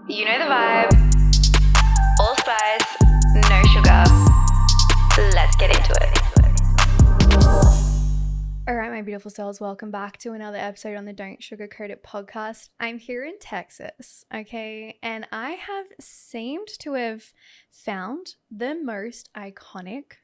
You know the vibe. All spice, no sugar. Let's get into it. All right, my beautiful souls, welcome back to another episode on the Don't Sugarcoat It podcast. I'm here in Texas, okay, and I have seemed to have found the most iconic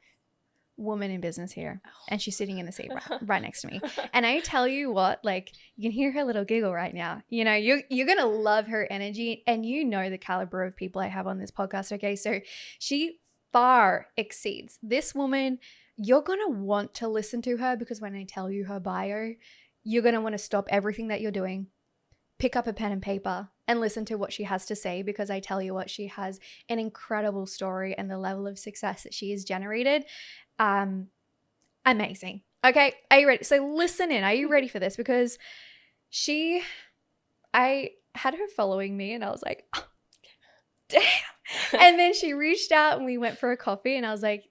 woman in business here, and she's sitting in the seat right next to me. And I tell you what, like, you can hear her little giggle right now. You know, you're gonna love her energy, and you know the caliber of people I have on this podcast, okay? So she far exceeds this woman. You're going to want to listen to her because when I tell you her bio, you're going to want to stop everything that you're doing, pick up a pen and paper and listen to what she has to say, because I tell you what, she has an incredible story and the level of success that she has generated. Amazing. Okay, are you ready? So listen in. Are you ready for this? Because I had her following me and I was like, oh, damn. And then she reached out and we went for a coffee and I was like,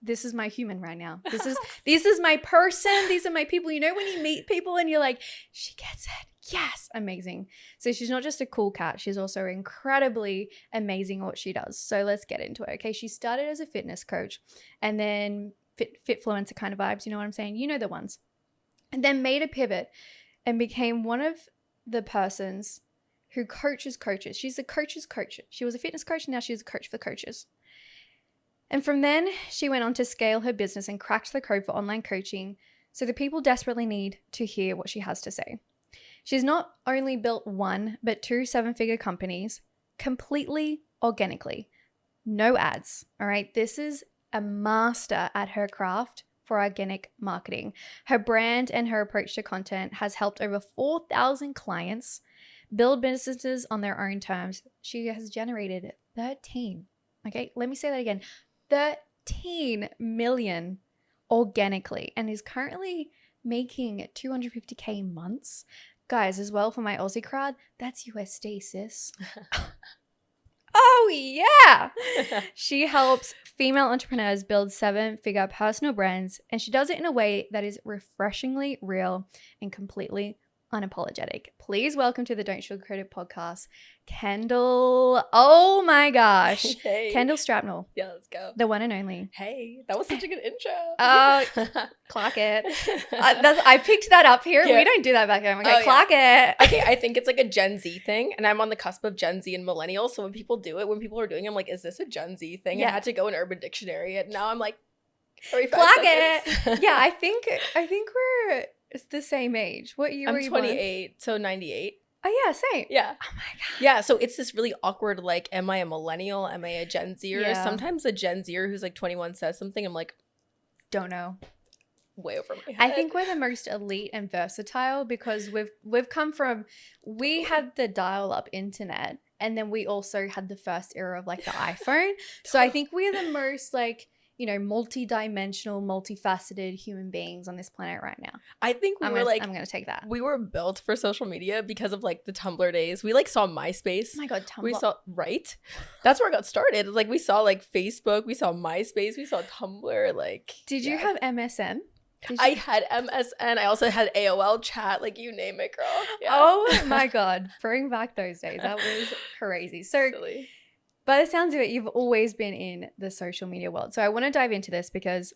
this is my human right now. This is my person. These are my people. You know when you meet people and you're like, she gets it. Yes. Amazing. So she's not just a cool cat. She's also incredibly amazing at what she does. So let's get into it. Okay. She started as a fitness coach and then fitfluencer kind of vibes. You know what I'm saying? You know the ones. And then made a pivot and became one of the persons who coaches coaches. She's a coach's coach. She was a fitness coach. And now she's a coach for coaches. And from then, she went on to scale her business and cracked the code for online coaching, so the people desperately need to hear what she has to say. She's not only built one, but 2 7-figure companies completely organically. No ads, all right? This is a master at her craft for organic marketing. Her brand and her approach to content has helped over 4,000 clients build businesses on their own terms. She has generated 13, okay? Let me say that again. 13 million organically, and is currently making 250K months. Guys, as well, for my Aussie crowd, that's USD, sis. Oh yeah. She helps female entrepreneurs build 7-figure personal brands, and she does it in a way that is refreshingly real and completely unapologetic. Please welcome to the Don't Sugarcoat It podcast, Kendall. Oh my gosh. Hey. Kendall Strampel. Yeah, let's go. The one and only. Hey, that was such a good intro. Oh, clock it. I picked that up here. Yeah. We don't do that back home. Okay, clock it. Okay, I think it's like a Gen Z thing, and I'm on the cusp of Gen Z and millennials. So when people do it, when people are doing it, I'm like, is this a Gen Z thing? Yeah. I had to go in Urban Dictionary, and now I'm like, 35 Clock seconds. it. Yeah, I think we're the same age. What year were I'm you born? 28, so 98. Oh yeah, same. Yeah. Oh my god. Yeah, so it's this really awkward, like, am I a millennial? Am I a Gen Zer? Yeah. Sometimes a Gen Zer who's like 21 says something, I'm like, Don't know. way over my head. I think we're the most elite and versatile because we've come from, we had the dial-up internet, and then we also had the first era of like the iPhone. So I think we're the most, like, you know, multi-dimensional, multifaceted human beings on this planet right now. I think I'm gonna take that. we were built for social media because of like the Tumblr days. We like saw MySpace. Oh my god, Tumblr. We saw, right? That's where it got started. Like we saw like Facebook, we saw MySpace, we saw Tumblr. Like, Did you have MSN? I had MSN. I also had AOL chat. Like, you name it, girl. Yeah. Oh my god, bring back those days. That was crazy. So Silly. by the sounds of it, you've always been in the social media world. So I want to dive into this because,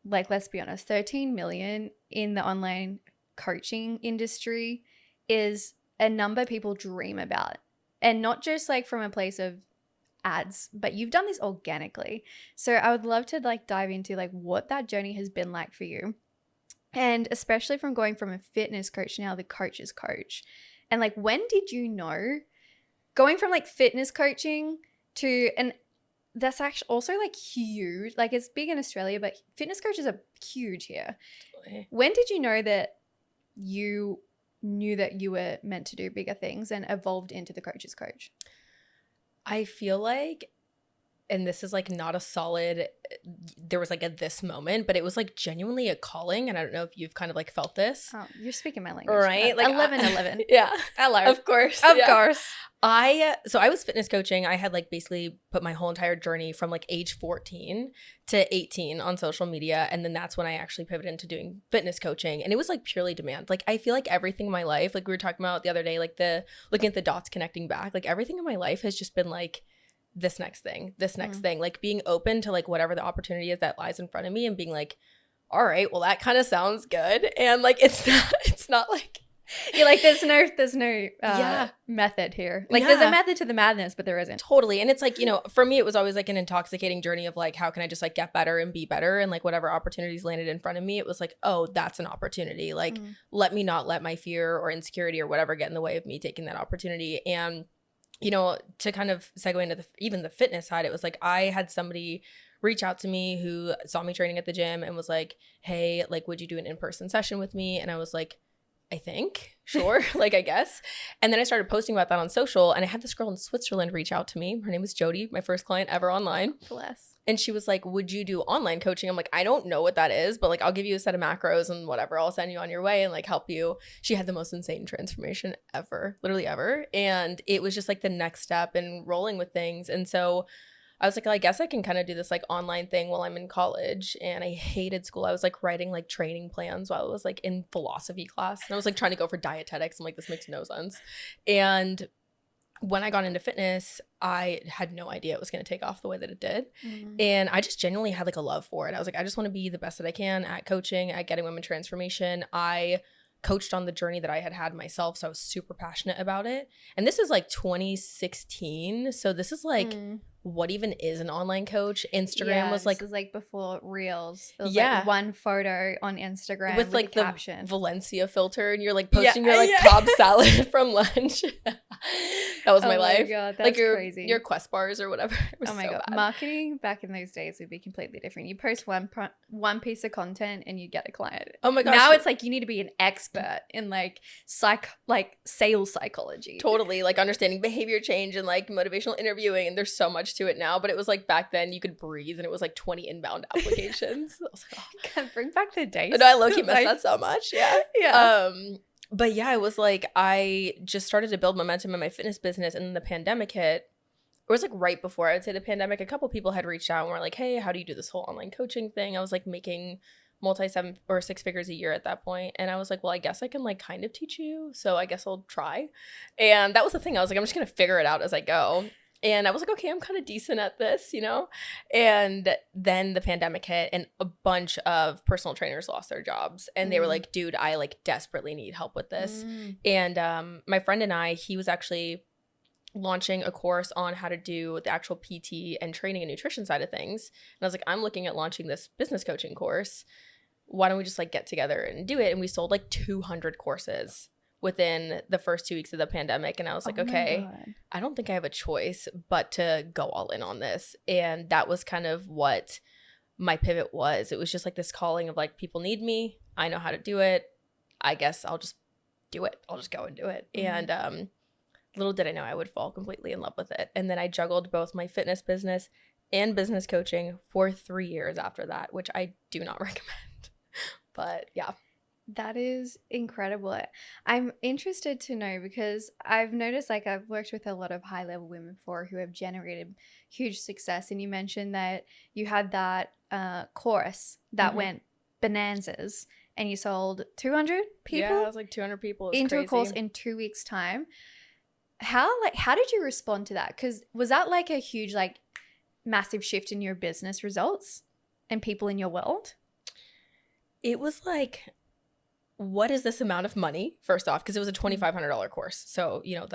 like, let's be honest, 13 million in the online coaching industry is a number people dream about. And not just like from a place of ads, but you've done this organically. So I would love to like dive into like what that journey has been like for you. And especially from going from a fitness coach to now the coach's coach. And like, when did you know, going from like fitness coaching to, and that's actually also like huge, like it's big in Australia, but fitness coaches are huge here. When did you know that you knew that you were meant to do bigger things and evolved into the coach's coach? I feel like, and this is like not a solid, there was like a this moment, but it was like genuinely a calling. And I don't know if you've kind of like felt this. Oh, you're speaking my language. Right? Like 11. Yeah. Hello. Of course. Of yeah. course. So I was fitness coaching. I had like basically put my whole entire journey from like age 14 to 18 on social media. And then that's when I actually pivoted into doing fitness coaching. And it was like purely demand. Like I feel like everything in my life, like we were talking about the other day, like looking at the dots connecting back, like everything in my life has just been like this next thing, like being open to like whatever the opportunity is that lies in front of me and being like, all right, well that kind of sounds good. And like, it's not like, You're like, there's no method here. Like there's a method to the madness, but there isn't. Totally. And it's like, you know, for me, it was always like an intoxicating journey of like, how can I just like get better and be better? And like whatever opportunities landed in front of me, it was like, oh, that's an opportunity. Like, let me not let my fear or insecurity or whatever get in the way of me taking that opportunity. And, you know, to kind of segue into even the fitness side, it was like I had somebody reach out to me who saw me training at the gym and was like, hey, like, would you do an in-person session with me? And I was like, I think, sure, like I guess. And then I started posting about that on social, and I had this girl in Switzerland reach out to me. Her name was Jody, my first client ever online. Bless. And she was like, would you do online coaching? I'm like, I don't know what that is, but like I'll give you a set of macros and whatever. I'll send you on your way and like help you. She had the most insane transformation ever, literally ever. And it was just like the next step in rolling with things. And so I was like, well, I guess I can kind of do this like online thing while I'm in college. And I hated school. I was like writing like training plans while I was like in philosophy class. And I was like trying to go for dietetics. I'm like, this makes no sense. And when I got into fitness, I had no idea it was going to take off the way that it did. And I just genuinely had like a love for it. I was like, I just want to be the best that I can at coaching, at getting women transformation. I coached on the journey that I had myself. So I was super passionate about it. And this is like 2016. So this is like, what even is an online coach? Instagram was like, this was like before Reels. It was Yeah. like one photo on Instagram with like a caption. the Valencia filter, and you're like posting your like Cobb salad from lunch. That was my life. God, that's like crazy. your Quest bars or whatever. It was Oh my so God. bad. Marketing back in those days would be completely different. You post one piece of content and you get a client. Oh my gosh. Now it's like you need to be an expert in like sales psychology. Totally, like understanding behavior change and like motivational interviewing, and there's so much to it now. But it was like back then you could breathe, and it was like 20 inbound applications. I was like, oh. Bring back the days. No, I low-key missed that so much. Yeah. But yeah, it was like I just started to build momentum in my fitness business, and then the pandemic hit. It was like right before, I would say, the pandemic. A couple people had reached out and were like, hey, how do you do this whole online coaching thing? I was like making multi-7 or 6 figures a year at that point. And I was like, well, I guess I can like kind of teach you. So I guess I'll try. And that was the thing. I was like, I'm just going to figure it out as I go. And I was like, okay, I'm kind of decent at this, you know? And then the pandemic hit, and a bunch of personal trainers lost their jobs. And they were like, dude, I like desperately need help with this. And my friend and I, he was actually launching a course on how to do the actual PT and training and nutrition side of things. And I was like, I'm looking at launching this business coaching course. Why don't we just like get together and do it? And we sold like 200 courses within the first 2 weeks of the pandemic. And I was like, okay, I don't think I have a choice but to go all in on this. And that was kind of what my pivot was. It was just like this calling of like, people need me. I know how to do it. I guess I'll just do it. I'll just go and do it. And little did I know I would fall completely in love with it. And then I juggled both my fitness business and business coaching for 3 years after that, which I do not recommend. But yeah. That is incredible. I'm interested to know, because I've noticed, like, I've worked with a lot of high level women before who have generated huge success. And you mentioned that you had that course that went bonanzas, and you sold 200 people. Yeah, it was like 200 people. Into crazy. a course in 2 weeks' time. How did you respond to that? Because was that like a huge, like, massive shift in your business results and people in your world? It was like, what is this amount of money? First off, because it was a $2,500 course. So, you know,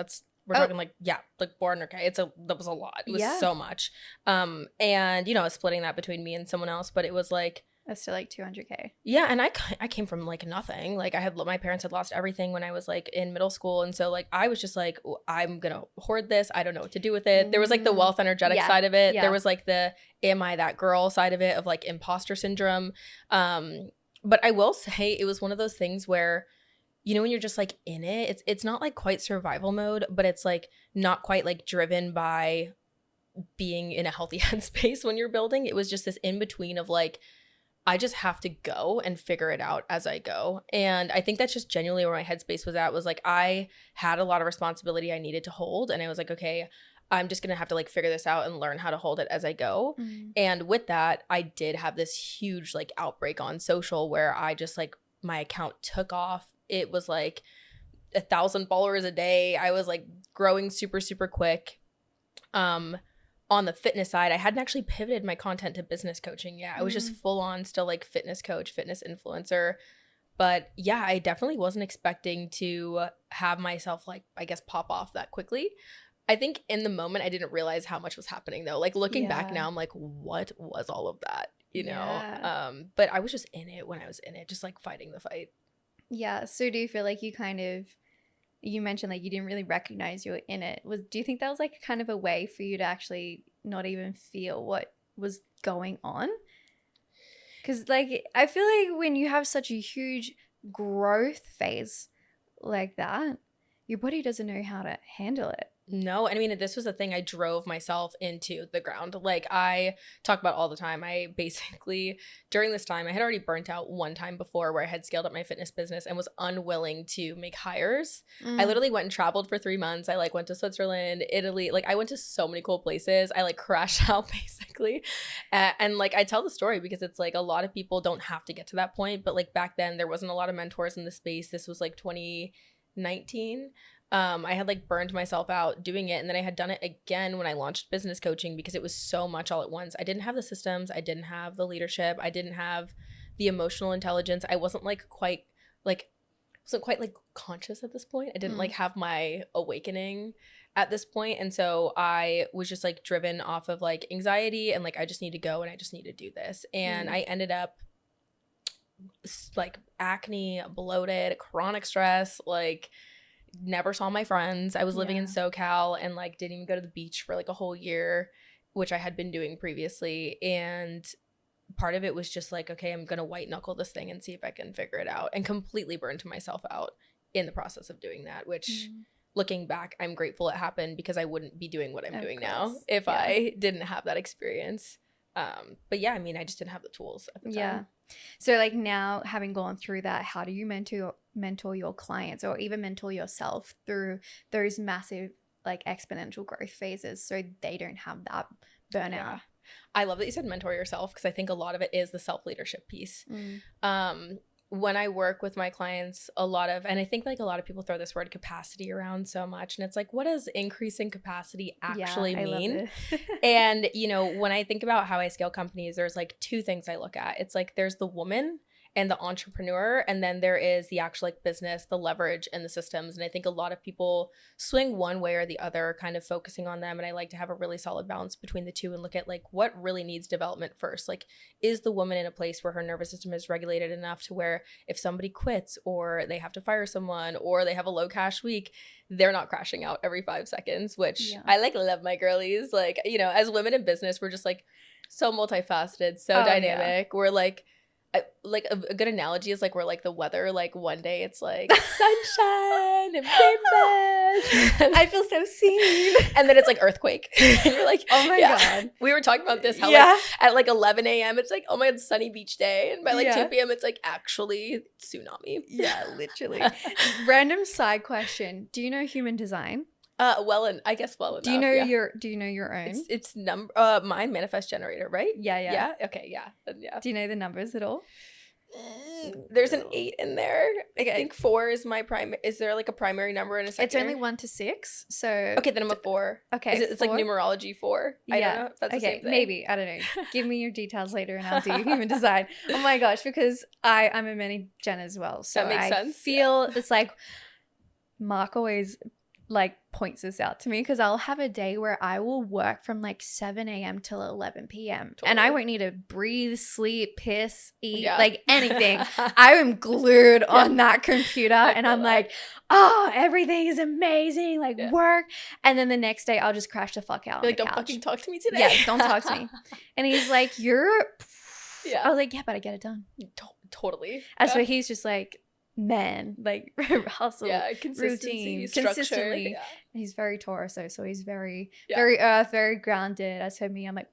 we're talking like, like $400K. That was a lot. It was so much. And, you know, I was splitting that between me and someone else, but it was like, that's still like $200K. Yeah, and I came from like nothing. Like my parents had lost everything when I was like in middle school, and so like I was just like, I'm gonna hoard this. I don't know what to do with it. There was like the wealth energetic side of it. There was like the am I that girl side of it, of like imposter syndrome. But I will say it was one of those things where, you know, when you're just like in it, it's not like quite survival mode, but it's like not quite like driven by being in a healthy headspace when you're building. It was just this in between of like, I just have to go and figure it out as I go. And I think that's just genuinely where my headspace was at, was like I had a lot of responsibility I needed to hold. And I was like, okay, I'm just going to have to like figure this out and learn how to hold it as I go. And with that, I did have this huge like outbreak on social where I just like my account took off. It was like 1,000 followers a day. I was like growing super, super quick. On the fitness side, I hadn't actually pivoted my content to business coaching yet. I was just full on still like fitness coach, fitness influencer. But yeah, I definitely wasn't expecting to have myself like, I guess, pop off that quickly. I think in the moment, I didn't realize how much was happening though. Like looking back now, I'm like, what was all of that? You know? But I was just in it when I was in it, just like fighting the fight. Yeah. So do you feel like you mentioned like you didn't really recognize you were in it. Do you think that was like kind of a way for you to actually not even feel what was going on? Because like I feel like when you have such a huge growth phase like that, your body doesn't know how to handle it. No, I mean, this was the thing. I drove myself into the ground. Like I talk about all the time. I basically, during this time, I had already burnt out one time before where I had scaled up my fitness business and was unwilling to make hires. I literally went and traveled for 3 months. I like went to Switzerland, Italy. Like I went to so many cool places. I like crashed out basically. And like I tell the story because it's like a lot of people don't have to get to that point. But like back then there wasn't a lot of mentors in the space. This was like 2019. I had like burned myself out doing it, and then I had done it again when I launched business coaching because it was so much all at once. I didn't have the systems, I didn't have the leadership, I didn't have the emotional intelligence. I wasn't quite conscious at this point. I didn't like have my awakening at this point, and so I was just like driven off of like anxiety and like I just need to go and I just need to do this. And I ended up like acne, bloated, chronic stress, like never saw my friends. I was living in SoCal and like didn't even go to the beach for like a whole year, which I had been doing previously. And part of it was just like, okay, I'm gonna white knuckle this thing and see if I can figure it out, and completely burned myself out in the process of doing that, which looking back, I'm grateful it happened because I wouldn't be doing what I'm doing now if I didn't have that experience. But yeah, I mean, I just didn't have the tools at the time. Yeah. So like now, having gone through that, how do you mentor your clients or even mentor yourself through those massive like exponential growth phases so they don't have that burnout? Yeah. I love that you said mentor yourself because I think a lot of it is the self-leadership piece. When I work with my clients, and I think like a lot of people throw this word capacity around so much, and it's like, what does increasing capacity actually mean? And, you know, when I think about how I scale companies, there's like two things I look at. It's like there's the woman and the entrepreneur, and then there is the actual like business, the leverage, and the systems. And I think a lot of people swing one way or the other, kind of focusing on them. And I like to have a really solid balance between the two and look at like what really needs development first. Like, is the woman in a place where her nervous system is regulated enough to where if somebody quits or they have to fire someone or they have a low cash week, they're not crashing out every 5 seconds, which I like love my girlies. Like, you know, as women in business, we're just like so multifaceted, so dynamic. We're like a good analogy is like we're like the weather. Like one day it's like sunshine and rainbows. I feel so seen. And then it's like earthquake. And you're like, oh my God. We were talking about this, how like at like 11 a.m. it's like, oh my God, sunny beach day. And by like 2 p.m. it's like actually tsunami. Yeah, literally. Random side question. Do you know human design? I guess well enough. Do you know your own? It's mine, manifest generator, right? Yeah. Okay, yeah. Then, yeah. Do you know the numbers at all? There's an 8 in there. I think 4 is my primary. Is there like a primary number and a secondary? It's only 1 to 6. So okay, then I'm a 4. Okay, it's like numerology 4. I don't know if that's the same thing. Maybe, I don't know. Give me your details later and I'll do human design. Oh my gosh, because I'm a mini gen as well, so that makes sense. I feel it's like Mark always like points this out to me because I'll have a day where I will work from like 7 a.m. till 11 p.m. Totally. And I won't need to breathe, sleep, piss, eat, like anything. I am glued on that computer and I'm like, oh, everything is amazing, like work. And then the next day I'll just crash the fuck out. You're on like, the don't couch. fucking talk to me today. Yeah, don't talk to me. And he's like, I was like, yeah, but I get it done. Totally. That's why he's just like, man, like hustle, consistency, routine, structure, consistently. He's very Taurus, so he's very earth, very grounded. As for me, I'm like,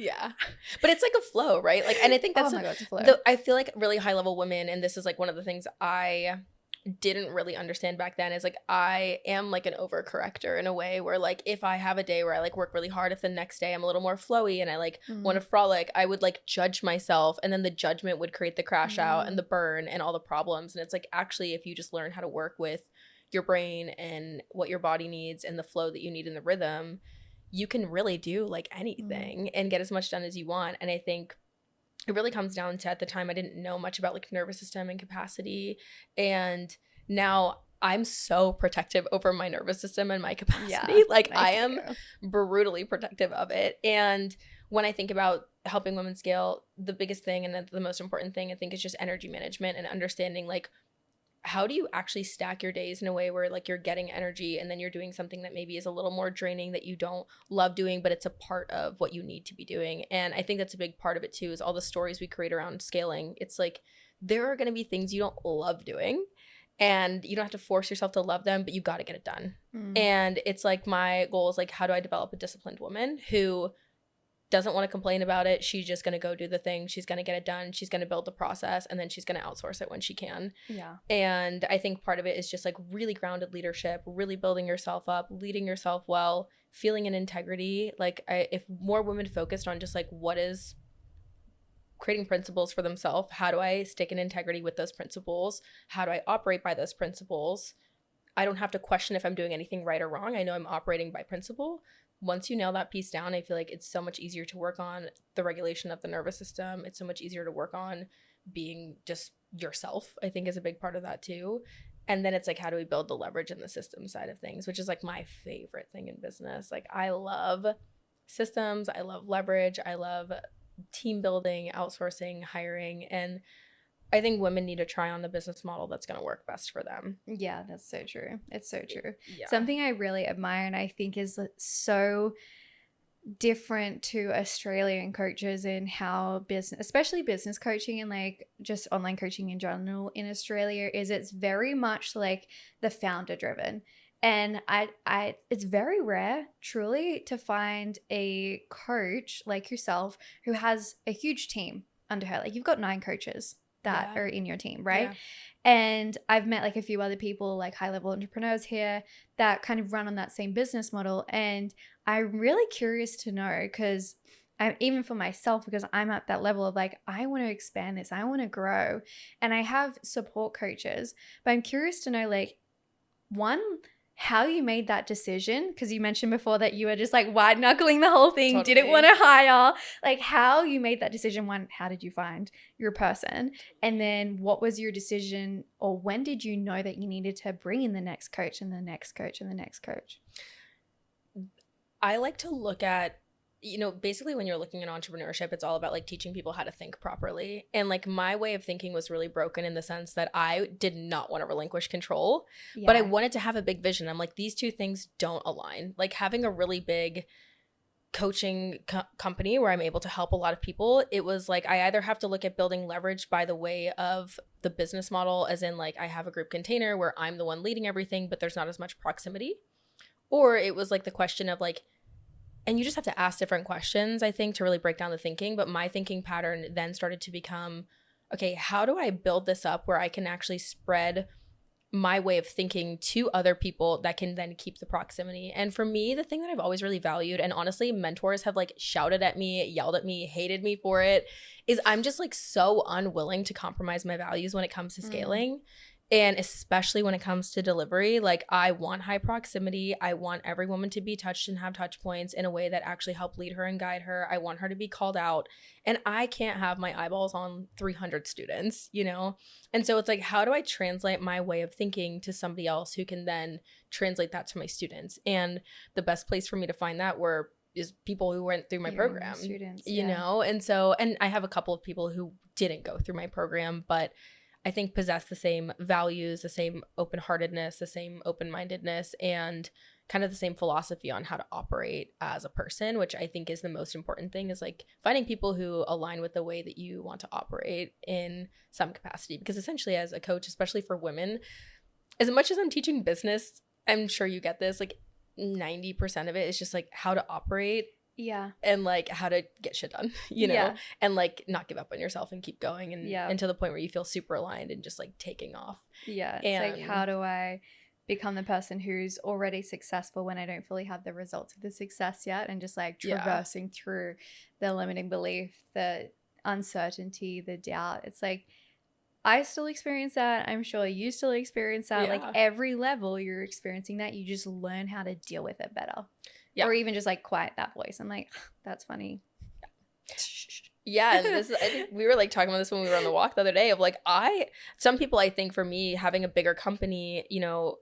Yeah. But it's like a flow, right? Like, and I think that's oh my God, it's a flow. I feel like really high level women, and this is like one of the things I didn't really understand back then, is like I am like an overcorrector in a way where like if I have a day where I like work really hard, if the next day I'm a little more flowy and I like want to frolic, I would like judge myself, and then the judgment would create the crash out and the burn and all the problems. And it's like, actually, if you just learn how to work with your brain and what your body needs and the flow that you need in the rhythm, you can really do like anything and get as much done as you want. And I think it really comes down to, at the time, I didn't know much about like nervous system and capacity. And now I'm so protective over my nervous system and my capacity. Yeah, like I am brutally protective of it. And when I think about helping women scale, the biggest thing and the most important thing I think is just energy management and understanding like, how do you actually stack your days in a way where like you're getting energy and then you're doing something that maybe is a little more draining that you don't love doing, but it's a part of what you need to be doing. And I think that's a big part of it too, is all the stories we create around scaling. It's like, there are going to be things you don't love doing, and you don't have to force yourself to love them, but you got to get it done. And it's like, my goal is like, how do I develop a disciplined woman who doesn't want to complain about it? She's just going to go do the thing. She's going to get it done. She's going to build the process, and then she's going to outsource it when she can. Yeah. And I think part of it is just like really grounded leadership, really building yourself up, leading yourself well, feeling in integrity. Like if more women focused on just like what is creating principles for themselves, how do I stick in integrity with those principles? How do I operate by those principles? I don't have to question if I'm doing anything right or wrong. I know I'm operating by principle. Once you nail that piece down, I feel like it's so much easier to work on the regulation of the nervous system. It's so much easier to work on being just yourself, I think, is a big part of that too. And then it's like, how do we build the leverage in the system side of things, which is like my favorite thing in business. Like I love systems. I love leverage. I love team building, outsourcing, hiring. And I think women need to try on the business model that's going to work best for them. Yeah, that's so true. It's so true. Yeah. Something I really admire and I think is so different to Australian coaches in how business, especially business coaching and like just online coaching in general in Australia, is it's very much like the founder driven. And I it's very rare truly to find a coach like yourself who has a huge team under her. Like you've got 9 coaches that are in your team, right? Yeah. And I've met like a few other people, like high level entrepreneurs here that kind of run on that same business model. And I'm really curious to know, because even for myself, because I'm at that level of like, I want to expand this, I want to grow. And I have support coaches, but I'm curious to know like, one, how you made that decision, because you mentioned before that you were just like white knuckling the whole thing, Totally. didn't want to hire, like how you made that decision. One, how did you find your person? And then what was your decision, or when did you know that you needed to bring in the next coach and the next coach and the next coach? I like to look at, you know, basically when you're looking at entrepreneurship, it's all about like teaching people how to think properly. And like my way of thinking was really broken in the sense that I did not want to relinquish control, but I wanted to have a big vision. I'm like, these two things don't align. Like having a really big coaching company where I'm able to help a lot of people, it was like I either have to look at building leverage by the way of the business model, as in like I have a group container where I'm the one leading everything, but there's not as much proximity. Or it was like the question of like, and you just have to ask different questions, I think, to really break down the thinking. But my thinking pattern then started to become, okay, how do I build this up where I can actually spread my way of thinking to other people that can then keep the proximity? And for me, the thing that I've always really valued, and honestly, mentors have like shouted at me, yelled at me, hated me for it, is I'm just like so unwilling to compromise my values when it comes to scaling. And especially when it comes to delivery, like I want high proximity. I want every woman to be touched and have touch points in a way that actually help lead her and guide her. I want her to be called out. And I can't have my eyeballs on 300 students, you know? And so it's like, how do I translate my way of thinking to somebody else who can then translate that to my students? And the best place for me to find that is people who went through my program, students, you know? And so, and I have a couple of people who didn't go through my program, but I think possess the same values, the same open-heartedness, the same open-mindedness, and kind of the same philosophy on how to operate as a person, which I think is the most important thing, is like finding people who align with the way that you want to operate in some capacity. Because essentially as a coach, especially for women, as much as I'm teaching business, I'm sure you get this, like 90% of it is just like how to operate Yeah. and like how to get shit done, you know, Yeah. and like not give up on yourself and keep going and, Yeah. and to the point where you feel super aligned and just like taking off. Yeah. It's And like, how do I become the person who's already successful when I don't fully have the results of the success yet, and just like Yeah. traversing through the limiting belief, the uncertainty, the doubt. It's like, I still experience that. I'm sure you still experience that. Like Yeah. every level you're experiencing that, you just learn how to deal with it better. Yeah. Or even just like quiet that voice. I'm like, that's funny. Yeah, and this is, I think we were like talking about this when we were on the walk the other day of like some people, I think for me having a bigger company, you know,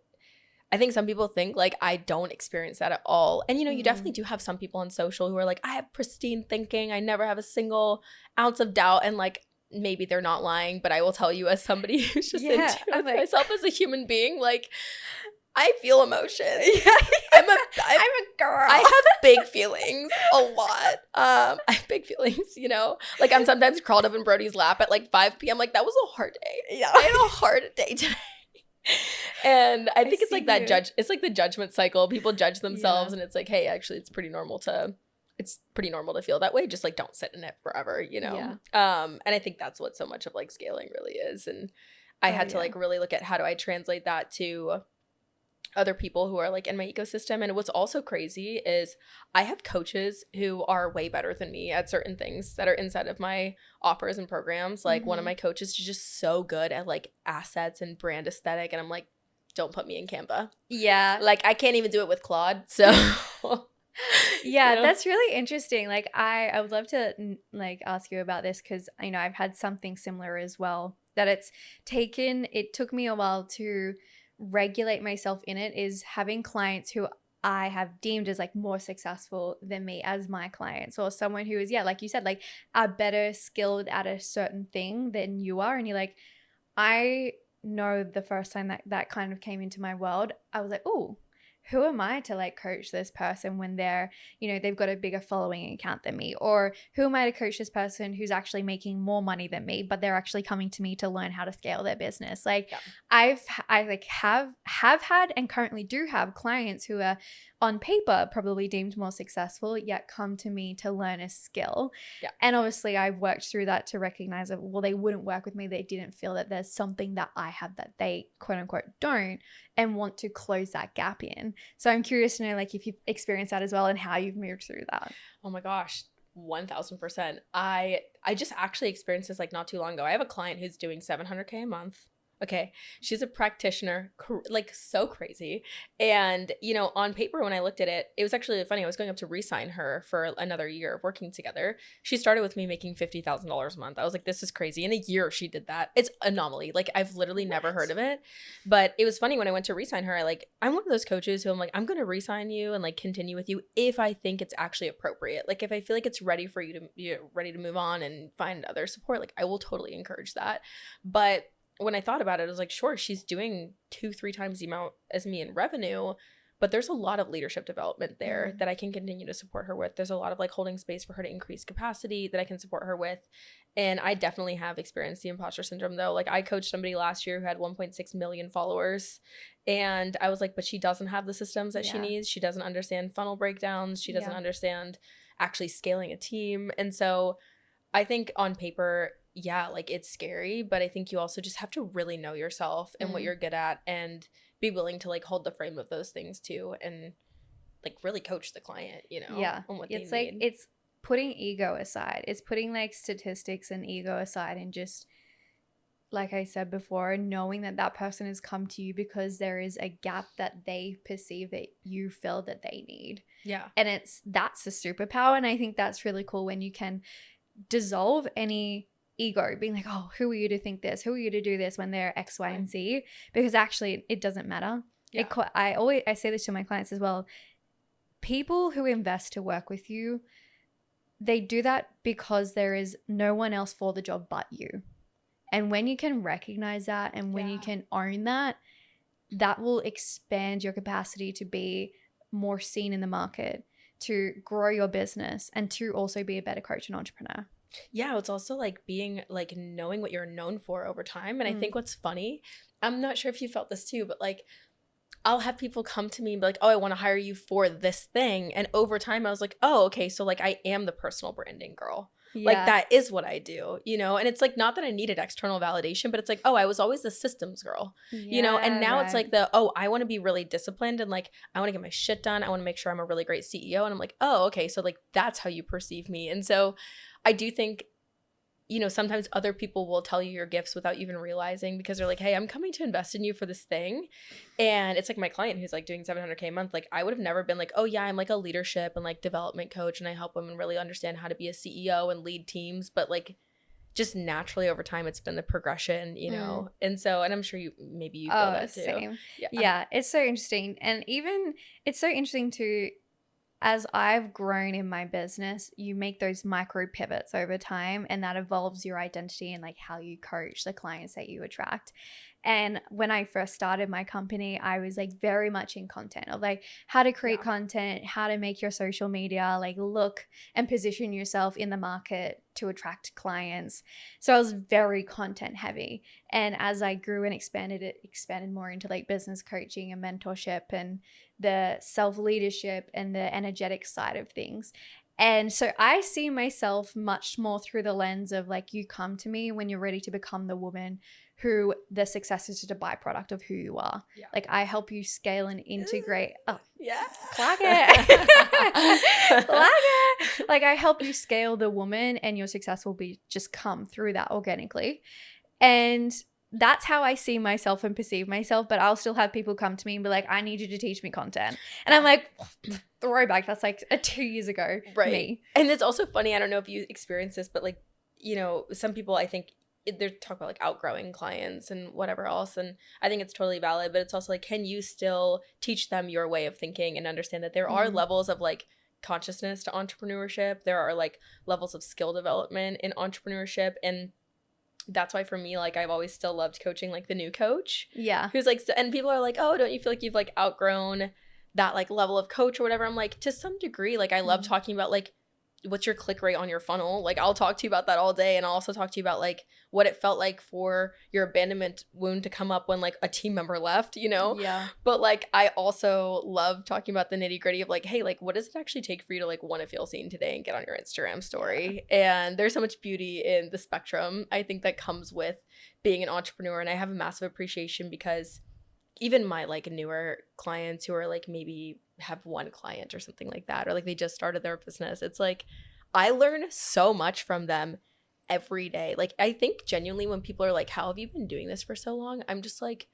I think some people think like I don't experience that at all. And you know, you definitely do have some people on social who are like, I have pristine thinking. I never have a single ounce of doubt. And like maybe they're not lying, but I will tell you as somebody who's just into I'm like, myself as a human being, like I feel emotion. Yeah. I'm I'm a girl. I have big feelings a lot. I have big feelings, you know? Like I'm sometimes crawled up in Brody's lap at like 5 p.m. Like that was a hard day. Yeah. I had a hard day today. And I think it's like that you. it's like the judgment cycle. People judge themselves Yeah. and it's like, hey, actually it's pretty normal to feel that way. Just like don't sit in it forever, you know? Yeah. And I think that's what so much of like scaling really is. And I had to yeah. like really look at how do I translate that to other people who are like in my ecosystem. And what's also crazy is I have coaches who are way better than me at certain things that are inside of my offers and programs. Like one of my coaches is just so good at like assets and brand aesthetic, and I'm like, don't put me in Canva. Yeah. Like I can't even do it with Claude. So Yeah, you know? that's really interesting. Like I would love to like ask you about this, because you know I've had something similar as well, that it took me a while to regulate myself in it, is having clients who I have deemed as like more successful than me as my clients, or someone who is, yeah, like you said, like are better skilled at a certain thing than you are. And you're like, I know the first time that kind of came into my world, I was like, oh, who am I to like coach this person when they're, you know, they've got a bigger following account than me? Or who am I to coach this person who's actually making more money than me, but they're actually coming to me to learn how to scale their business? Like I like have had and currently do have clients who are on paper probably deemed more successful, yet come to me to learn a skill. Yeah. And obviously I've worked through that to recognize that, well, they wouldn't work with me. They didn't feel that there's something that I have that they quote unquote don't, and want to close that gap in. So I'm curious to know like if you've experienced that as well and how you've moved through that. Oh my gosh, 1000%. I just actually experienced this like not too long ago. I have a client who's doing $700K a month. Okay. She's a practitioner, like so crazy. And, you know, on paper, when I looked at it, it was actually funny. I was going up to re-sign her for another year of working together. She started with me making $50,000 a month. I was like, this is crazy. In a year, she did that. It's anomaly. Like I've literally never heard of it. But it was funny when I went to re-sign her. I'm one of those coaches who I'm like, I'm going to re-sign you and like continue with you if I think it's actually appropriate. Like if I feel like it's ready for you to, you're ready to move on and find other support, like I will totally encourage that. But when I thought about it, I was like, sure, she's doing 2-3 times the amount as me in revenue, but there's a lot of leadership development there that I can continue to support her with. There's a lot of like holding space for her to increase capacity that I can support her with. And I definitely have experienced the imposter syndrome though. Like I coached somebody last year who had 1.6 million followers, and I was like, but she doesn't have the systems that she needs. She doesn't understand funnel breakdowns. She doesn't understand actually scaling a team. And so I think on paper, yeah, like it's scary, but I think you also just have to really know yourself and what you're good at, and be willing to like hold the frame of those things too, and like really coach the client, you know, on what it's they like need. it's putting ego aside. It's putting like statistics and ego aside, and just like I said before, knowing that that person has come to you because there is a gap that they perceive that you feel that they need. Yeah. And that's a superpower. And I think that's really cool when you can dissolve any ego, being like, oh, who are you to think this? Who are you to do this when they're X, Y, and Z? Because actually it doesn't matter. Yeah. I say this to my clients as well. People who invest to work with you, they do that because there is no one else for the job but you. And when you can recognize that, and when you can own that, that will expand your capacity to be more seen in the market, to grow your business, and to also be a better coach and entrepreneur. Yeah, it's also like being like knowing what you're known for over time. And I think what's funny, I'm not sure if you felt this too, but like I'll have people come to me and be like, oh, I want to hire you for this thing. And over time, I was like, oh, okay. So like I am the personal branding girl. Like that is what I do, you know? And it's like, not that I needed external validation, but it's like, oh, I was always the systems girl, you know? And now it's like I want to be really disciplined and like, I want to get my shit done. I want to make sure I'm a really great CEO. And I'm like, oh, okay. So like, that's how you perceive me. And so I do think, you know, sometimes other people will tell you your gifts without even realizing, because they're like, hey, I'm coming to invest in you for this thing. And it's like my client who's like doing $700K a month. Like I would have never been like, oh yeah, I'm like a leadership and like development coach and I help women really understand how to be a CEO and lead teams. But like just naturally over time, it's been the progression, you know? And so, and I'm sure you feel that too. Same. Yeah. It's so interesting. And even it's so interesting too, as I've grown in my business, you make those micro pivots over time, and that evolves your identity and like how you coach the clients that you attract. And when I first started my company, I was like very much in content of like how to create content, how to make your social media like look and position yourself in the market to attract clients. So I was very content heavy. And as I grew and expanded, it expanded more into like business coaching and mentorship and the self-leadership and the energetic side of things. And so I see myself much more through the lens of like, you come to me when you're ready to become the woman who the success is just a byproduct of who you are. Yeah. Like I help you scale and integrate. Oh, yeah. Clack it. Clack it. Like I help you scale the woman, and your success will be just come through that organically. And that's how I see myself and perceive myself. But I'll still have people come to me and be like, I need you to teach me content. And I'm like, throwback. That's like 2 years ago. Right. Me. And it's also funny. I don't know if you experience this, but like, you know, some people I think they're talking about like outgrowing clients and whatever else. And I think it's totally valid, but it's also like, can you still teach them your way of thinking and understand that there are levels of like consciousness to entrepreneurship. There are like levels of skill development in entrepreneurship. And that's why for me, like I've always still loved coaching like the new coach. Yeah. Who's like, and people are like, oh, don't you feel like you've like outgrown that like level of coach or whatever? I'm like, to some degree, like I love talking about like, what's your click rate on your funnel? Like I'll talk to you about that all day. And I'll also talk to you about like what it felt like for your abandonment wound to come up when like a team member left, you know? Yeah. But like I also love talking about the nitty gritty of like, hey, like what does it actually take for you to like want to feel seen today and get on your Instagram story? And there's so much beauty in the spectrum, I think, that comes with being an entrepreneur. And I have a massive appreciation because even my like newer clients who are like maybe have one client or something like that, or like they just started their business, it's like I learn so much from them every day. Like I think genuinely when people are like, how have you been doing this for so long? I'm just like,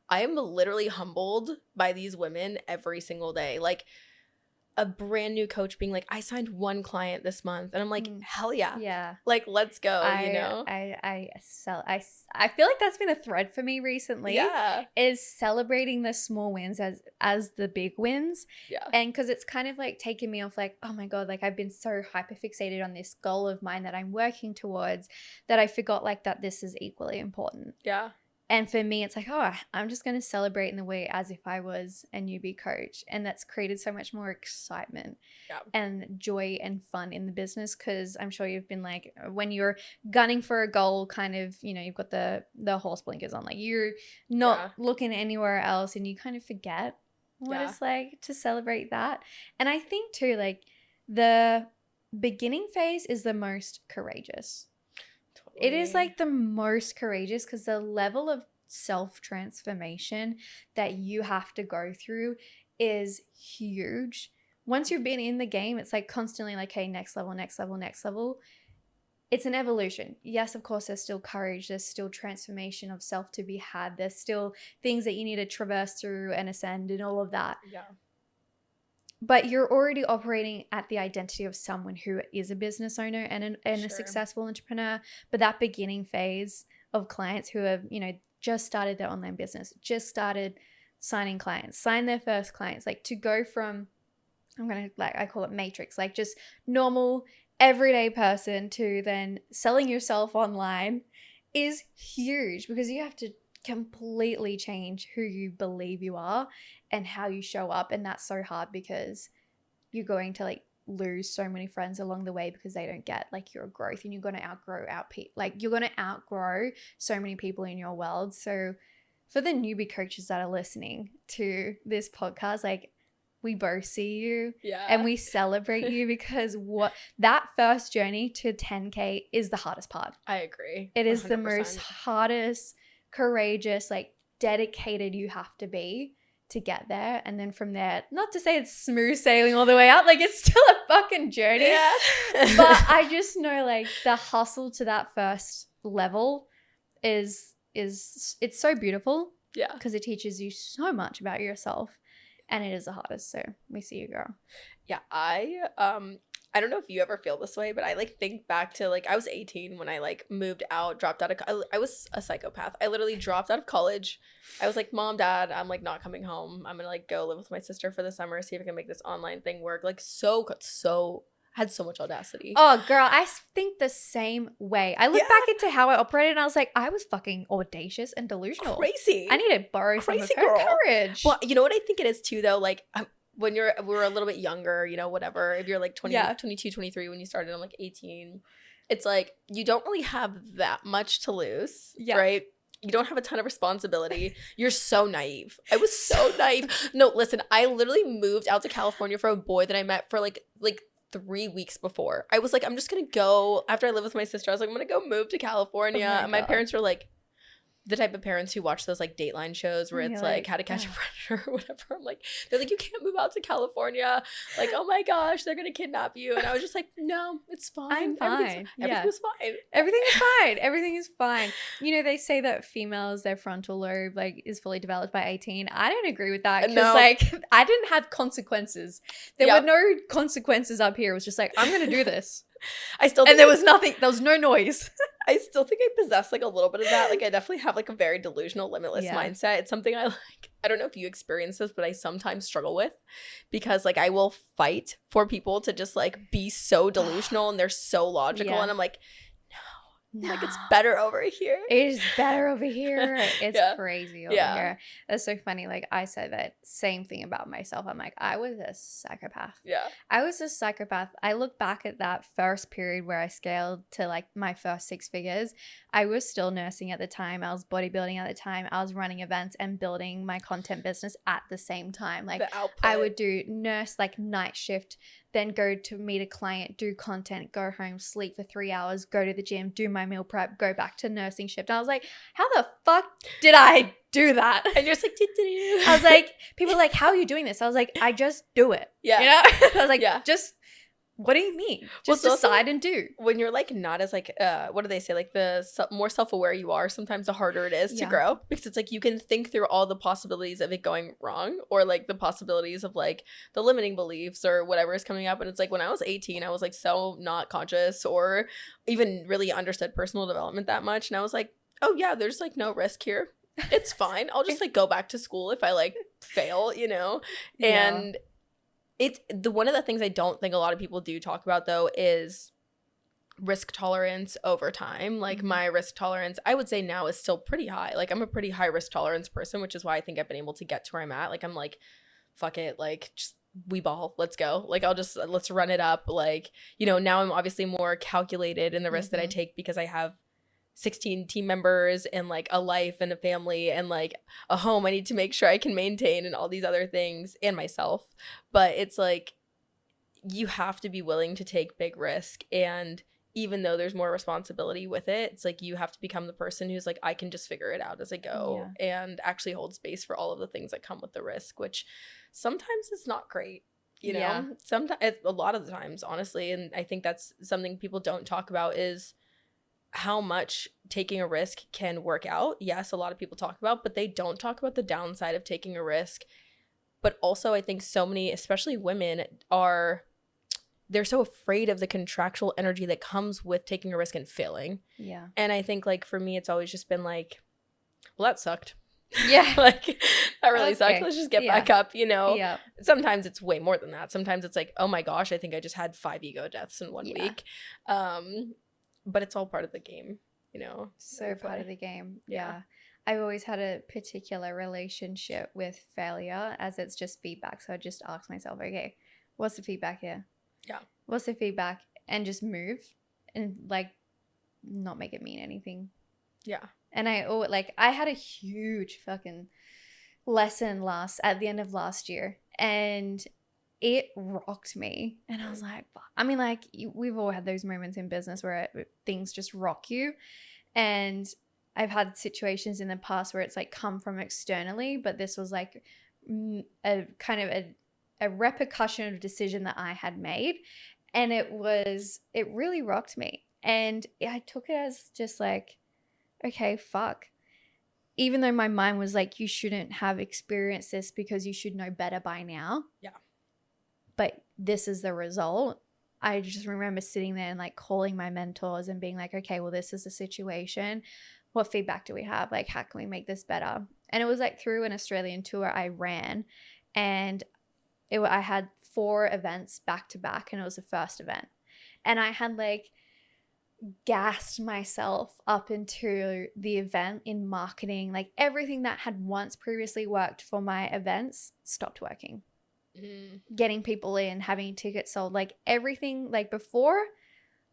I am literally humbled by these women every single day. Like a brand new coach being like, I signed one client this month, and I'm like, hell yeah. Yeah. Like, let's go, you know? I feel like that's been a thread for me recently. Yeah. Is celebrating the small wins as the big wins. Yeah. And because it's kind of like taking me off like, oh my God, like I've been so hyper fixated on this goal of mine that I'm working towards that I forgot like that this is equally important. Yeah. And for me, it's like, oh, I'm just going to celebrate in the way as if I was a newbie coach. And that's created so much more excitement and joy and fun in the business. Because I'm sure you've been like, when you're gunning for a goal, kind of, you know, you've got the horse blinkers on. Like you're not looking anywhere else, and you kind of forget what it's like to celebrate that. And I think too, like the beginning phase is the most courageous. It is like the most courageous because the level of self-transformation that you have to go through is huge. Once you've been in the game, it's like constantly like, hey, next level, next level, next level. It's an evolution. Yes, of course, there's still courage. There's still transformation of self to be had. There's still things that you need to traverse through and ascend and all of that. Yeah. But you're already operating at the identity of someone who is a business owner and a successful entrepreneur. But that beginning phase of clients who have, you know, just started their online business, just started signing clients, signed their first clients, like to go from, I call it matrix, like just normal everyday person to then selling yourself online is huge because you have to completely change who you believe you are and how you show up. And that's so hard because you're going to like lose so many friends along the way because they don't get like your growth, and you're going to outgrow so many people in your world. So for the newbie coaches that are listening to this podcast, like, we both see you and we celebrate you, because that first journey to 10K is the hardest part. I agree. It is 100%. the most hardest, courageous, like, dedicated you have to be to get there. And then from there, not to say it's smooth sailing all the way up, like, it's still a fucking journey. Yeah. But I just know, like, the hustle to that first level is it's so beautiful. Yeah. Because it teaches you so much about yourself. And it is the hardest. So we see you, girl. Yeah. I don't know if you ever feel this way, but I like think back to like I was 18 when I like moved out, dropped out of I was a psychopath. I literally dropped out of college. I was like, Mom, Dad, I'm like not coming home. I'm gonna like go live with my sister for the summer, see if I can make this online thing work. Like had so much audacity. Oh, girl, I think the same way. I look back into how I operated and I was like, I was fucking audacious and delusional. Crazy. I need to borrow some of her courage. Well, you know what I think it is too, though? Like, when we're a little bit younger, you know, whatever. If you're like 20, 22, 23 when you started, I'm like 18. It's like, you don't really have that much to lose, right? You don't have a ton of responsibility. You're so naive. I was so naive. No, listen, I literally moved out to California for a boy that I met for like 3 weeks before. I was like, I'm just gonna go, after I lived with my sister, I was like, I'm gonna go move to California. And my parents were like, the type of parents who watch those like Dateline shows where it's like How to Catch a Predator or whatever. I'm like, they're like, you can't move out to California. Like, oh my gosh, they're gonna kidnap you. And I was just like, no, it's fine. I'm fine. Everything was fine. Everything is fine. Everything is fine. You know, they say that females, their frontal lobe like is fully developed by 18. I don't agree with that, because like I didn't have consequences. There were no consequences up here. It was just like, I'm gonna do this. There was nothing. There was no noise. I still think I possess like a little bit of that. Like, I definitely have like a very delusional, limitless mindset. It's something I like. I don't know if you experience this, but I sometimes struggle with, because like I will fight for people to just like be so delusional and they're so logical, and I'm like, no, like it's better over here. It is better over here. It's crazy over here. That's so funny. Like, I said that same thing about myself. I'm like, I was a psychopath. I was a psychopath. I look back at that first period where I scaled to like my first 6 figures. I was still nursing at the time. I was bodybuilding at the time. I was running events and building my content business at the same time. Like, I would do nurse like night shift, then go to meet a client, do content, go home, sleep for 3 hours, go to the gym, do my meal prep, go back to nursing shift. And I was like, how the fuck did I do that? And you're just like, I was like, people are like, how are you doing this? I was like, I just do it. You know? I was like, just, what do you mean? Just decide and do. When you're like not as like, what do they say? Like the more self-aware you are, sometimes the harder it is to grow, because it's like you can think through all the possibilities of it going wrong, or like the possibilities of like the limiting beliefs or whatever is coming up. And it's like, when I was 18, I was like so not conscious or even really understood personal development that much. And I was like, oh yeah, there's like no risk here. It's fine. I'll just like go back to school if I like fail, you know? And it's one of the things I don't think a lot of people do talk about, though, is risk tolerance over time. Like, my risk tolerance, I would say now, is still pretty high. Like, I'm a pretty high risk tolerance person, which is why I think I've been able to get to where I'm at. Like, I'm like, fuck it, like, just we ball, let's go. Like, let's run it up. Like, you know, now I'm obviously more calculated in the risk that I take, because I have 16 team members and like a life and a family and like a home I need to make sure I can maintain, and all these other things, and myself. But it's like, you have to be willing to take big risk, and even though there's more responsibility with it, it's like you have to become the person who's like, I can just figure it out as I go, and actually hold space for all of the things that come with the risk, which sometimes is not great, you know? Sometimes, a lot of the times, honestly. And I think that's something people don't talk about, is how much taking a risk can work out. Yes, a lot of people talk about, but they don't talk about the downside of taking a risk. But also, I think so many, especially women, they're so afraid of the contractual energy that comes with taking a risk and failing. And I think, like, for me, it's always just been like, well, that sucked. Like, that really sucked. Let's just get back up, you know? Sometimes it's way more than that. Sometimes it's like, oh my gosh, I think I just had 5 ego deaths in 1 week. But it's all part of the game, you know? So part of the game. I've always had a particular relationship with failure, as it's just feedback. So I just ask myself, okay, what's the feedback here? What's the feedback? And just move and like not make it mean anything. And I had a huge fucking lesson at the end of last year, and it rocked me. And I was like, fuck. I mean, like, we've all had those moments in business where things just rock you. And I've had situations in the past where it's like come from externally, but this was like a kind of a repercussion of a decision that I had made. And it really rocked me. And I took it as just like, okay, fuck. Even though my mind was like, you shouldn't have experienced this because you should know better by now. Yeah. But this is the result. I just remember sitting there and like calling my mentors and being like, okay, well, this is the situation. What feedback do we have? Like, how can we make this better? And it was like through an Australian tour I ran, and I had 4 events back to back, and it was the first event. And I had like gassed myself up into the event in marketing. Like everything that had once previously worked for my events stopped working. Getting people in, having tickets sold, like everything, like before,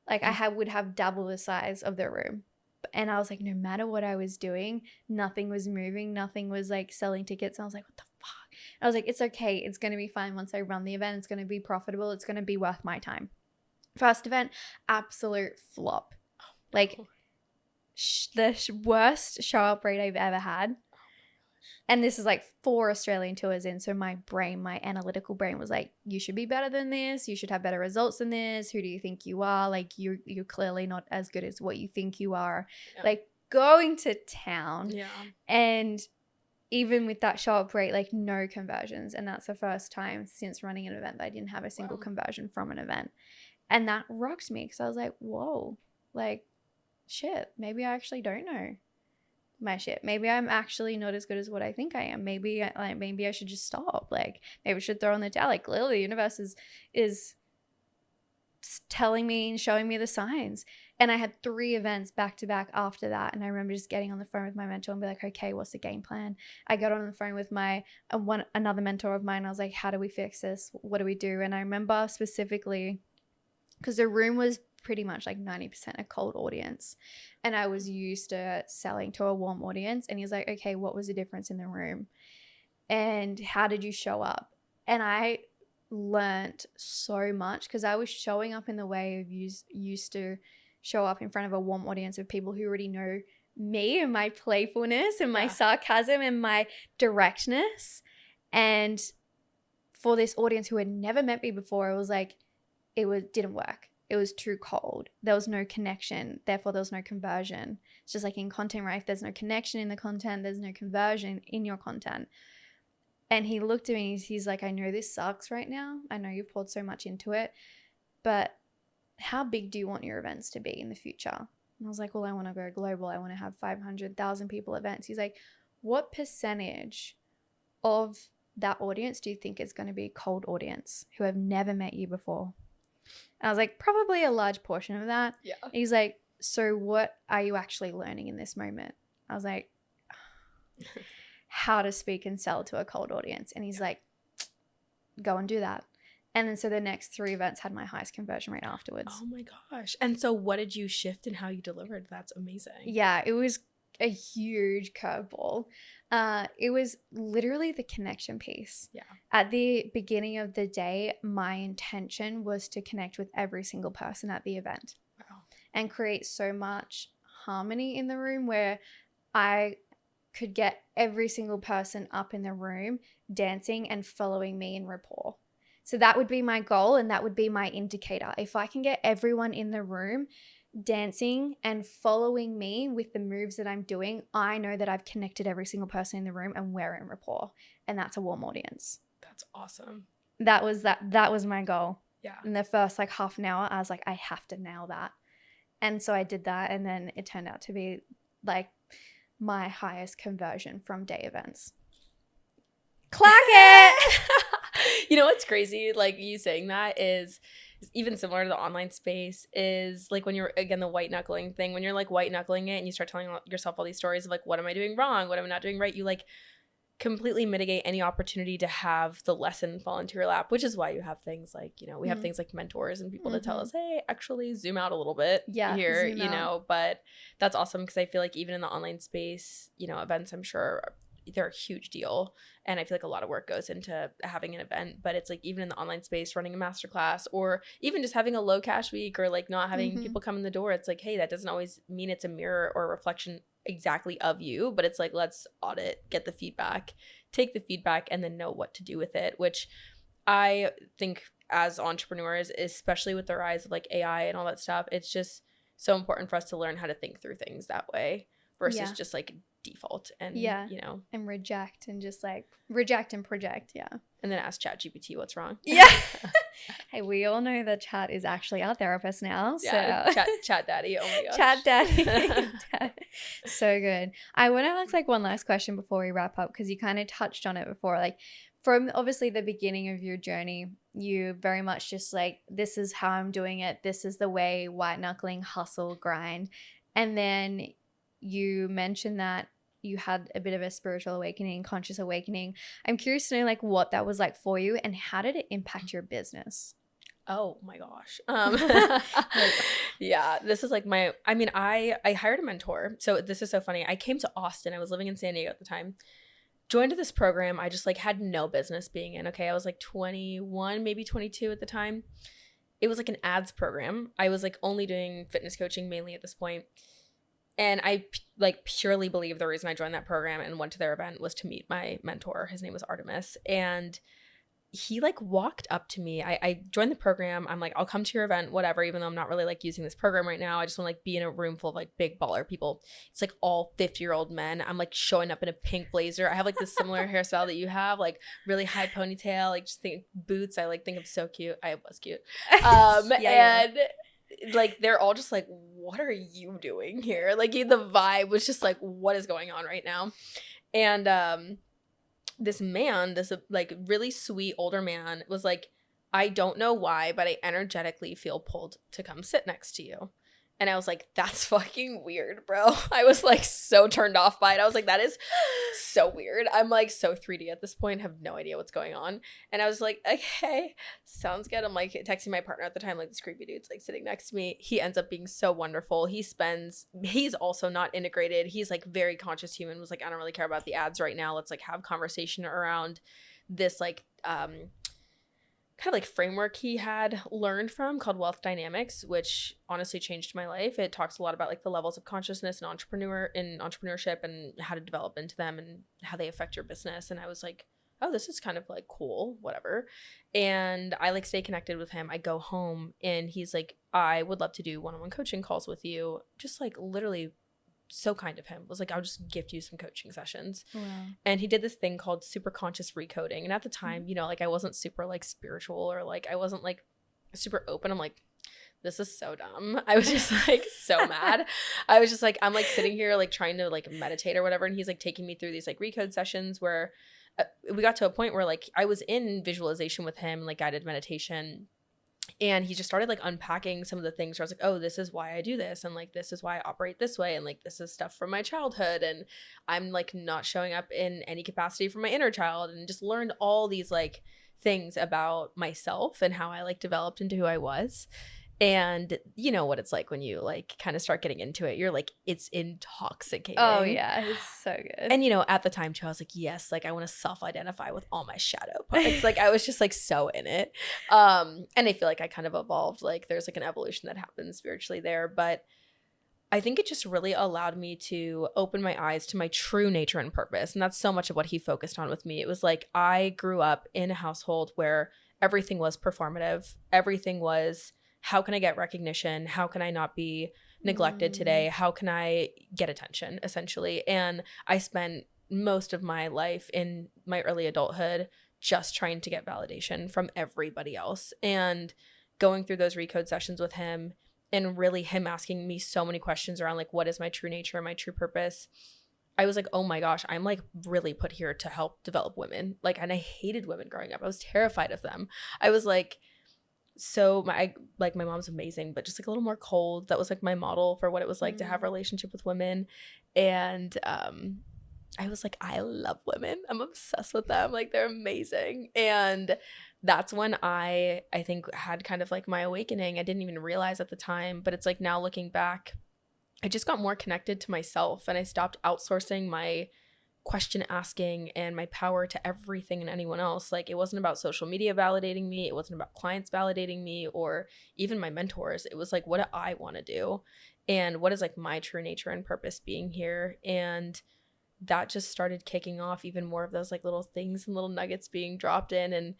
like I would have double the size of the room. And I was like, no matter what I was doing, nothing was moving, nothing was like selling tickets. And I was like, what the fuck? And I was like, it's okay, it's going to be fine. Once I run the event, it's going to be profitable, it's going to be worth my time. First event, absolute flop. Like the worst show up rate I've ever had. And this is like 4 Australian tours in. So my analytical brain was like, you should be better than this. You should have better results than this. Who do you think you are? Like you're clearly not as good as what you think you are. Yeah. Like going to town. Yeah. And even with that show up rate, like no conversions. And that's the first time since running an event that I didn't have a single conversion from an event. And that rocked me because I was like, whoa, like shit, maybe I actually don't know my shit. Maybe I'm actually not as good as what I think I am. Maybe I should just stop. Like maybe I should throw in the towel. Like clearly the universe is telling me and showing me the signs. And I had 3 events back to back after that. And I remember just getting on the phone with my mentor and be like, okay, what's the game plan? I got on the phone with another mentor of mine. I was like, how do we fix this? What do we do? And I remember specifically because the room was pretty much like 90% a cold audience, and I was used to selling to a warm audience. And he's like, okay, what was the difference in the room and how did you show up? And I learned so much because I was showing up in the way of used to show up in front of a warm audience of people who already know me and my playfulness and my sarcasm and my directness. And for this audience who had never met me before, it was like didn't work. It was too cold. There was no connection. Therefore, there was no conversion. It's just like in content, right? If there's no connection in the content, there's no conversion in your content. And he looked at me and he's like, I know this sucks right now. I know you've poured so much into it, but how big do you want your events to be in the future? And I was like, well, I want to go global. I want to have 500,000 people events. He's like, what percentage of that audience do you think is going to be a cold audience who have never met you before? And I was like, probably a large portion of that. Yeah. And he's like, so what are you actually learning in this moment? I was like, how to speak and sell to a cold audience. And he's like, go and do that. And then so the next 3 events had my highest conversion rate afterwards. Oh my gosh. And so what did you shift in how you delivered? That's amazing. Yeah, it was a huge curveball. It was literally the connection piece. Yeah. At the beginning of the day, my intention was to connect with every single person at the event. Wow. And create so much harmony in the room where I could get every single person up in the room dancing and following me in rapport. So that would be my goal, and that would be my indicator. If I can get everyone in the room dancing and following me with the moves that I'm doing, I know that I've connected every single person in the room and we're in rapport, and that's a warm audience. That's awesome. That was my goal. Yeah. In the first like half an hour, I was like, I have to nail that. And so I did that, and then it turned out to be like my highest conversion from day events. Clack it. You know what's crazy? Like you saying that is even similar to the online space is like when you're, again, the white knuckling thing, when you're like white knuckling it and you start telling yourself all these stories of like, what am I doing wrong? What am I not doing right? You like completely mitigate any opportunity to have the lesson fall into your lap, which is why you have things like, we have things like mentors and people to tell us, hey, actually zoom out a little bit here, but that's awesome because I feel like even in the online space, events, I'm sure they're a huge deal. And I feel like a lot of work goes into having an event, but it's like even in the online space, running a masterclass or even just having a low cash week or like not having people come in the door. It's like, hey, that doesn't always mean it's a mirror or a reflection exactly of you, but it's like, let's audit, get the feedback, take the feedback, and then know what to do with it, which I think as entrepreneurs, especially with the rise of like AI and all that stuff, it's just so important for us to learn how to think through things that way versus just like default and and reject and just like reject and project and then ask ChatGPT what's wrong. Hey, we all know that chat is actually our therapist now, so chat daddy. Oh my gosh, chat daddy. So good. I want to ask like one last question before we wrap up, because you kind of touched on it before, like from obviously the beginning of your journey, you very much just like, this is how I'm doing it, this is the way, white knuckling, hustle, grind. And then you mentioned that you had a bit of a spiritual awakening, conscious awakening. I'm curious to know like what that was like for you and how did it impact your business? Oh my gosh. Yeah, this is like I hired a mentor. So this is so funny. I came to Austin. I was living in San Diego at the time. Joined this program I just like had no business being in. Okay, I was like 21, maybe 22 at the time. It was like an ads program. I was like only doing fitness coaching mainly at this point. And I like purely believe the reason I joined that program and went to their event was to meet my mentor. His name was Artemis. And he like walked up to me. I joined the program. I'm like, I'll come to your event, whatever, even though I'm not really like using this program right now. I just want to like be in a room full of like big baller people. It's like all 50-year-old men. I'm like showing up in a pink blazer. I have like this similar hairstyle that you have, like really high ponytail, like just think boots. I like think I'm so cute. I was cute. And like they're all just like, what are you doing here? Like the vibe was just like, what is going on right now? And this man, this like really sweet older man was like, I don't know why, but I energetically feel pulled to come sit next to you. And I was like, that's fucking weird, bro. I was like so turned off by it. I was like, that is so weird. I'm like so 3D at this point, have no idea what's going on. And I was like, okay, sounds good. I'm like texting my partner at the time, like this creepy dude's like sitting next to me. He ends up being so wonderful. He's also not integrated. He's like very conscious human, was like, I don't really care about the ads right now. Let's like have conversation around this like kind of like framework he had learned from called wealth dynamics, which honestly changed my life. It talks a lot about like the levels of consciousness and entrepreneurship and how to develop into them and how they affect your business. And I was like, oh, this is kind of like cool, whatever. And I like stay connected with him. I go home and he's like, I would love to do one-on-one coaching calls with you. Just like literally so kind of him, was like, I'll just gift you some coaching sessions. Wow. And he did this thing called super conscious recoding. And at the time, like I wasn't super like spiritual or like I wasn't like super open. I'm like, this is so dumb. I was just like so mad. I was just like, I'm like sitting here like trying to like meditate or whatever. And he's like taking me through these like recode sessions where we got to a point where like I was in visualization with him, like guided meditation. And he just started like unpacking some of the things where I was like, oh, this is why I do this. And like, this is why I operate this way. And like, this is stuff from my childhood. And I'm like not showing up in any capacity from my inner child, and just learned all these like things about myself and how I like developed into who I was. And you know what it's like when you like kind of start getting into it. You're like, it's intoxicating. Oh yeah, it's so good. And at the time too, I was like, yes, like I want to self-identify with all my shadow parts. Like I was just like so in it. And I feel like I kind of evolved. Like there's like an evolution that happens spiritually there. But I think it just really allowed me to open my eyes to my true nature and purpose. And that's so much of what he focused on with me. It was like I grew up in a household where everything was performative. Everything was, how can I get recognition? How can I not be neglected today? How can I get attention, essentially? And I spent most of my life in my early adulthood just trying to get validation from everybody else. And going through those recode sessions with him, and really him asking me so many questions around like, what is my true nature, my true purpose? I was like, oh my gosh, I'm like really put here to help develop women. Like, and I hated women growing up. I was terrified of them. I was like, so my mom's amazing, but just like a little more cold. That was like my model for what it was like to have a relationship with women. And I was like, I love women. I'm obsessed with them. Like, they're amazing. And that's when I think had kind of like my awakening. I didn't even realize at the time, but it's like now looking back, I just got more connected to myself, and I stopped outsourcing my question asking and my power to everything and anyone else. Like, it wasn't about social media validating me. It wasn't about clients validating me or even my mentors. It was like, what do I want to do? And what is like my true nature and purpose being here? And that just started kicking off even more of those like little things and little nuggets being dropped in. And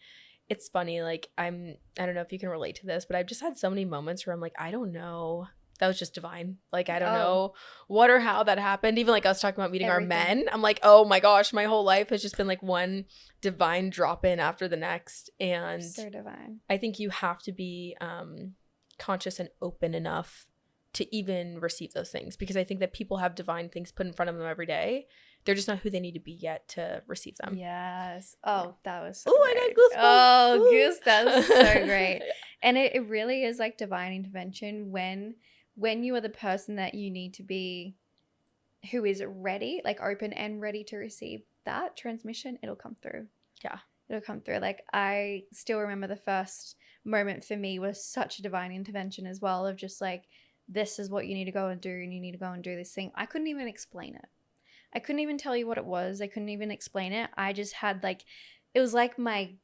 it's funny, like I don't know if you can relate to this, but I've just had so many moments where I'm like, I don't know, that was just divine. Like, I don't know what or how that happened. Even like us talking about meeting Everything. our men, I'm like, oh my gosh, my whole life has just been like one divine drop in after the next. And So divine. I think you have to be conscious and open enough to even receive those things, because I think that people have divine things put in front of them every day. They're just not who they need to be yet to receive them. Yes. Oh, that was so Oh, great. I got goosebumps. Oh, Ooh. goose. That was so great. And it really is like divine intervention when you are the person that you need to be, who is ready, like open and ready to receive that transmission, it'll come through. Yeah. It'll come through. Like, I still remember the first moment for me was such a divine intervention as well, of just like, this is what you need to go and do, and you need to go and do this thing. I couldn't even explain it. I couldn't even tell you what it was. I couldn't even explain it. I just had like, it was like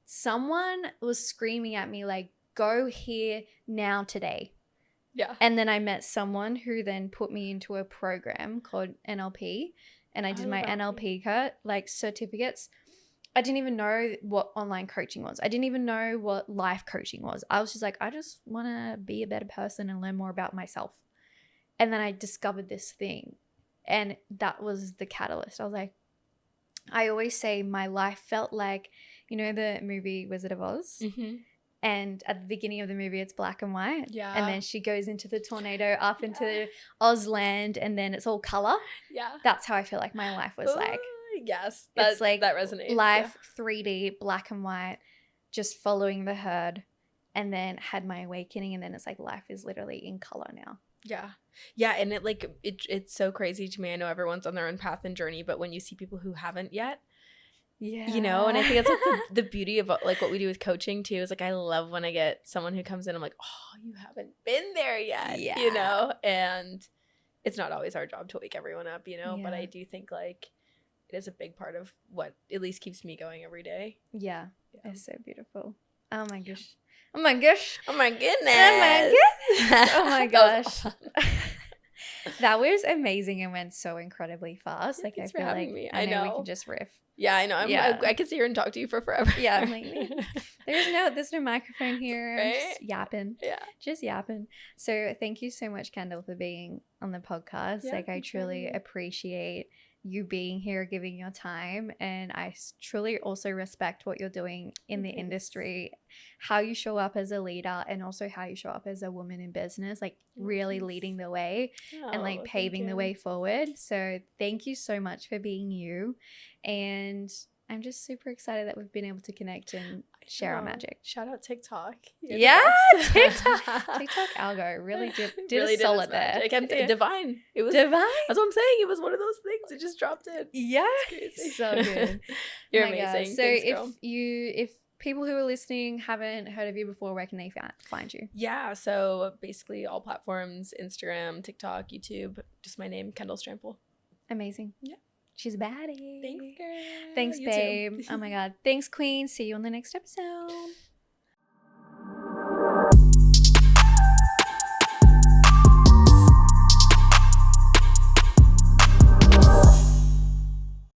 someone was screaming at me like, go here now today. Yeah. And then I met someone who then put me into a program called NLP, and I did my NLP like certificates. I didn't even know what online coaching was. I didn't even know what life coaching was. I was just like, I just want to be a better person and learn more about myself. And then I discovered this thing, and that was the catalyst. I was like, I always say my life felt like, you know, the movie Wizard of Oz? Mm-hmm. And at the beginning of the movie, it's black and white. Yeah. And then she goes into the tornado up into Ozland, and then it's all color. Yeah. That's how I feel like my life was like. Yes. It's like that resonates. Life 3D, black and white, just following the herd, and then had my awakening, and then it's like life is literally in color now. Yeah. Yeah. And it's so crazy to me. I know everyone's on their own path and journey, but when you see people who haven't yet, Yeah. you know, and I think that's like the beauty of like what we do with coaching too, is like, I love when I get someone who comes in, I'm like, oh, you haven't been there yet, Yeah. you know? And it's not always our job to wake everyone up, you know, but Yeah. I do think like it is a big part of what at least keeps me going every day. Yeah. Yeah. It's so beautiful. Oh my gosh. Oh my gosh. Oh my goodness. Oh my goodness. Oh my That was gosh. awesome. That was amazing and went so incredibly fast. Like, Thanks I for feel having like me. I know we know. can just riff. Yeah, I know. I could sit here and talk to you for forever. Yeah, I'm like, there's no microphone here. I'm just Right? yapping. Yeah. Just yapping. So thank you so much, Kendall, for being on the podcast. Yeah, like, I thanks for having truly me. appreciate you being here, giving your time, and I truly also respect what you're doing in the Thanks. industry, how you show up as a leader, and also how you show up as a woman in business, like really Thanks. leading the way and like Oh, paving thank the you. way forward. So thank you so much for being you, and I'm just super excited that we've been able to connect and share our Oh, magic. Shout out TikTok. You're the Yeah, best. TikTok algo really did Really a solid its there. magic. And divine. It was Divine. That's what I'm saying. It was one of those things. It just dropped in. Yeah, It's crazy. so good. You're Oh my God. amazing. So Thanks, girl. if people who are listening haven't heard of you before, where can they find you? Yeah, so basically all platforms, Instagram, TikTok, YouTube, just my name, Kendall Strampel. Amazing. Yeah. She's a baddie. Thanks, girl. Thanks, You too. babe. Oh my God. Thanks, Queen. See you on the next episode.